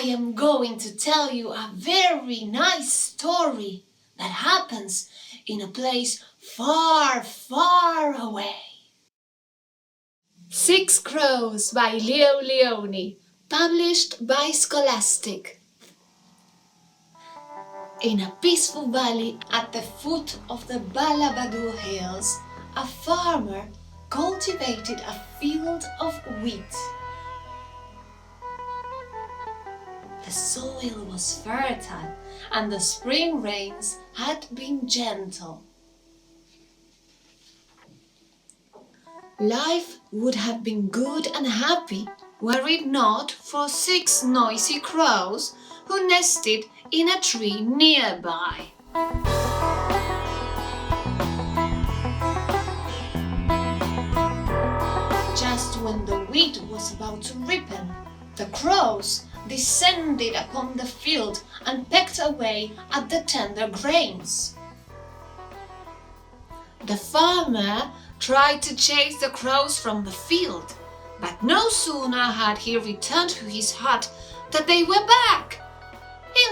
am going to tell you a very nice story that happens in a place far, far away. 6 Crows by Leo Lionni, published by Scholastic. In a peaceful valley at the foot of the Balabadu Hills, a farmer cultivated a field of wheat. The soil was fertile and the spring rains had been gentle. Life would have been good and happy were it not for 6 noisy crows who nested in a tree nearby. Just when the wheat was about to ripen, the crows descended upon the field and pecked away at the tender grains. The farmer tried to chase the crows from the field, but no sooner had he returned to his hut than they were back.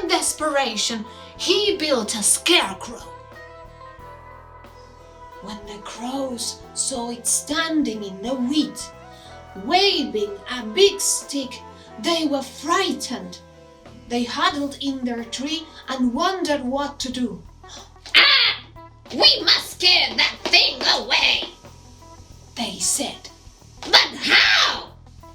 In desperation, he built a scarecrow. When the crows saw it standing in the wheat, waving a big stick, they were frightened. They huddled in their tree and wondered what to do. "Ah! We must scare that thing away," they said. "But how?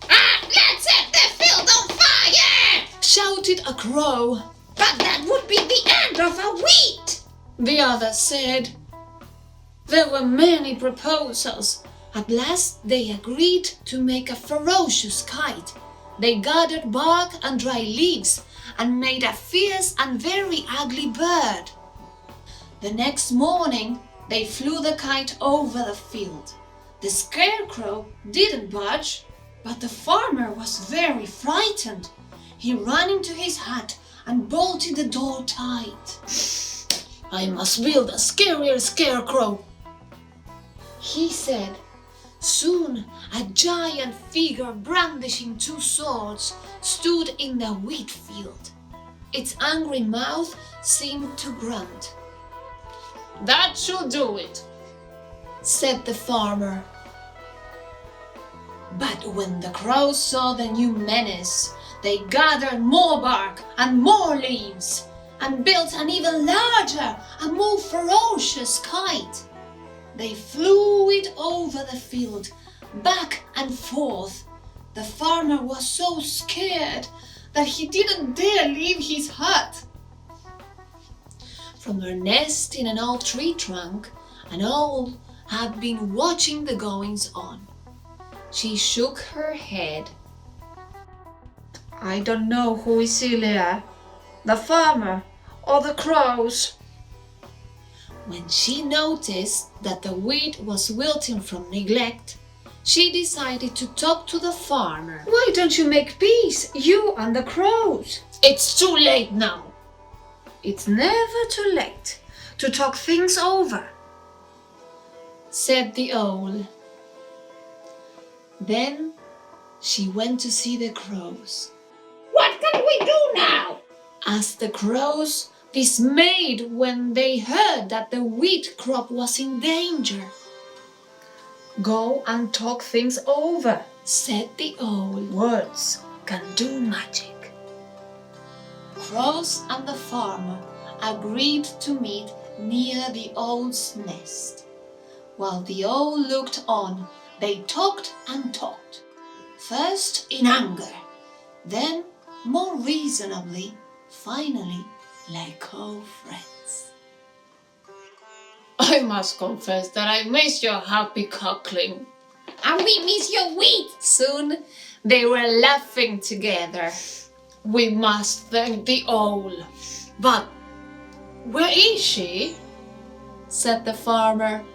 Let's set the field on fire!" shouted a crow. "But that would be the end of our wheat," the other said. There were many proposals. At last they agreed to make a ferocious kite. They gathered bark and dry leaves and made a fierce and very ugly bird. The next morning they flew the kite over the field. The scarecrow didn't budge, but the farmer was very frightened. He ran into his hut and bolted the door tight. "I must build a scarier scarecrow," he said. Soon a giant figure brandishing 2 swords stood in the wheat field. Its angry mouth seemed to grunt. "That should do it," said the farmer. But when the crows saw the new menace, they gathered more bark and more leaves and built an even larger and more ferocious kite. They flew it over the field, back and forth. The farmer was so scared that he didn't dare leave his hut. From her nest in an old tree trunk, an owl had been watching the goings-on. She shook her head. "I don't know who is sillier, the farmer or the crows." When she noticed that the wheat was wilting from neglect, she decided to talk to the farmer. "Why don't you make peace, you and the crows?" "It's too late now." "It's never too late to talk things over," said the owl. Then she went to see the crows. "What can we do now?" asked the crows, dismayed when they heard that the wheat crop was in danger. "Go and talk things over," said the owl. "Words can do magic." Crows and the farmer agreed to meet near the owl's nest. While the owl looked on, they talked and talked. First in anger, then more reasonably, finally like co-friends. "I must confess that I miss your happy cackling." "And we miss your wheat." Soon they were laughing together. "We must thank the owl. But where is she?" said the farmer.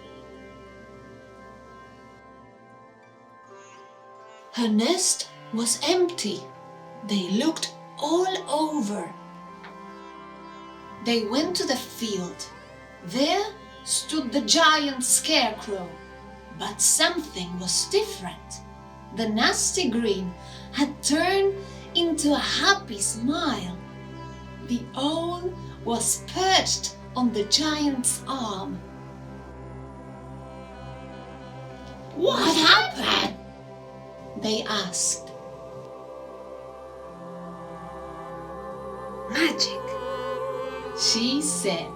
Her nest was empty. They looked all over. They went to the field. There stood the giant scarecrow, but something was different. The nasty green had turned into a happy smile. The owl was perched on the giant's arm. What happened? They asked. Magic. She said.